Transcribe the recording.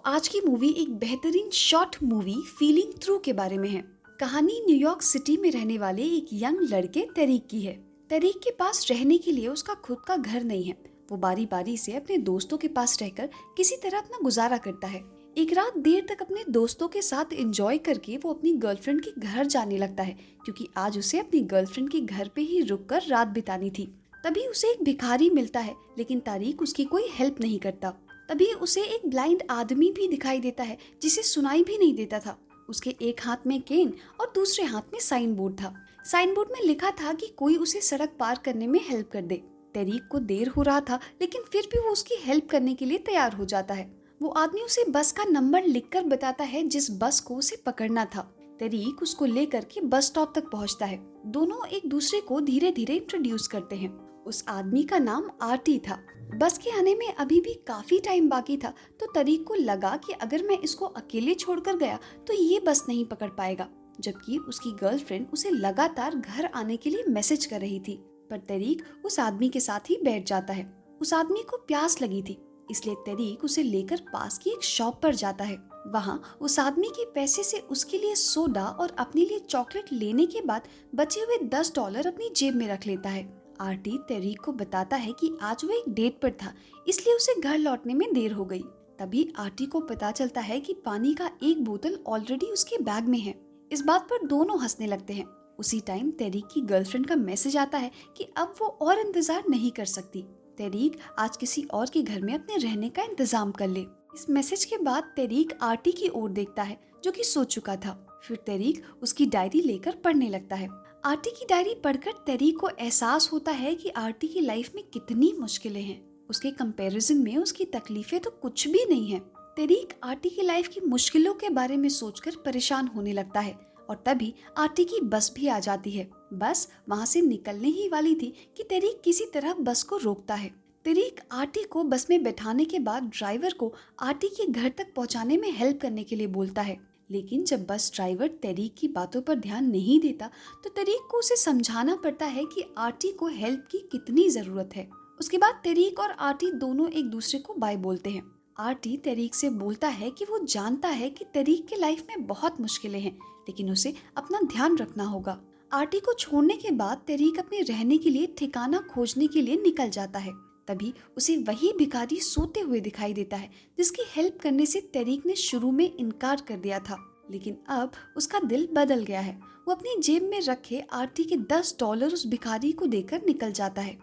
आज की मूवी एक बेहतरीन शॉर्ट मूवी फीलिंग थ्रू के बारे में है। कहानी न्यूयॉर्क सिटी में रहने वाले एक यंग लड़के तरीक की है। तरीक के पास रहने के लिए उसका खुद का घर नहीं है। वो बारी बारी से अपने दोस्तों के पास रहकर किसी तरह अपना गुजारा करता है। एक रात देर तक अपने दोस्तों के साथ एंजॉय करके वो अपनी गर्लफ्रेंड के घर जाने लगता है, क्योंकि आज उसे अपनी गर्लफ्रेंड के घर पे ही रुककर रात बितानी थी। तभी उसे एक भिखारी मिलता है, लेकिन तारिक उसकी कोई हेल्प नहीं करता। तभी उसे एक ब्लाइंड आदमी भी दिखाई देता है, जिसे सुनाई भी नहीं देता था। उसके एक हाथ में केन और दूसरे हाथ में साइन बोर्ड था। साइन बोर्ड में लिखा था कि कोई उसे सड़क पार करने में हेल्प कर दे। तरीक को देर हो रहा था, लेकिन फिर भी वो उसकी हेल्प करने के लिए तैयार हो जाता है। वो आदमी उसे बस का नंबर लिखकर बताता है जिस बस को उसे पकड़ना था। तरीक उसको लेकर के बस स्टॉप तक पहुंचता है। दोनों एक दूसरे को धीरे धीरे इंट्रोड्यूस करते हैं। उस आदमी का नाम आरटी था। बस के आने में अभी भी काफी टाइम बाकी था, तो तरीक को लगा कि अगर मैं इसको अकेले छोड़कर गया तो ये बस नहीं पकड़ पाएगा, जबकि उसकी गर्लफ्रेंड उसे लगातार घर आने के लिए मैसेज कर रही थी। पर तरीक उस आदमी के साथ ही बैठ जाता है। उस आदमी को प्यास लगी थी, इसलिए तरीक उसे लेकर पास की एक शॉप पर जाता है। वहाँ उस आदमी के पैसे से उसके लिए सोडा और अपने लिए चॉकलेट लेने के बाद बचे हुए $10 अपनी जेब में रख लेता है। आरटी तरीक को बताता है कि आज वो एक डेट पर था, इसलिए उसे घर लौटने में देर हो गई। तभी आरटी को पता चलता है कि पानी का एक बोतल ऑलरेडी उसके बैग में है। इस बात पर दोनों हंसने लगते हैं। उसी टाइम तरीक की गर्लफ्रेंड का मैसेज आता है कि अब वो और इंतजार नहीं कर सकती। तरीक आज किसी और के घर में अपने रहने का इंतजाम कर ले। इस मैसेज के बाद तरीक आरटी की ओर देखता है, जो कि सो चुका था। फिर तरीक उसकी डायरी लेकर पढ़ने लगता है। आरटी की डायरी पढ़कर तरीक को एहसास होता है कि आरटी की लाइफ में कितनी मुश्किलें हैं। उसके कंपैरिजन में उसकी तकलीफें तो कुछ भी नहीं है। तरीक आरटी की लाइफ की मुश्किलों के बारे में सोचकर परेशान होने लगता है, और तभी आरटी की बस भी आ जाती है। बस वहाँ से निकलने ही वाली थी कि तरीक किसी तरह बस को रोकता है। तरीक आरटी को बस में बैठाने के बाद ड्राइवर को आरटी के घर तक पहुँचाने में हेल्प करने के लिए बोलता है, लेकिन जब बस ड्राइवर तरीक की बातों पर ध्यान नहीं देता तो तरीक को उसे समझाना पड़ता है कि आरटी को हेल्प की कितनी जरूरत है। उसके बाद तरीक और आरटी दोनों एक दूसरे को बाय बोलते हैं। आरटी तरीक से बोलता है कि वो जानता है कि तरीक के लाइफ में बहुत मुश्किलें हैं, लेकिन उसे अपना ध्यान रखना होगा। आरटी को छोड़ने के बाद तरीक अपने रहने के लिए ठिकाना खोजने के लिए निकल जाता है। तभी उसे वही भिखारी सोते हुए दिखाई देता है, जिसकी हेल्प करने से तरीक ने शुरू में इनकार कर दिया था, लेकिन अब उसका दिल बदल गया है। वो अपनी जेब में रखे आरटी के $10 उस भिखारी को देकर निकल जाता है।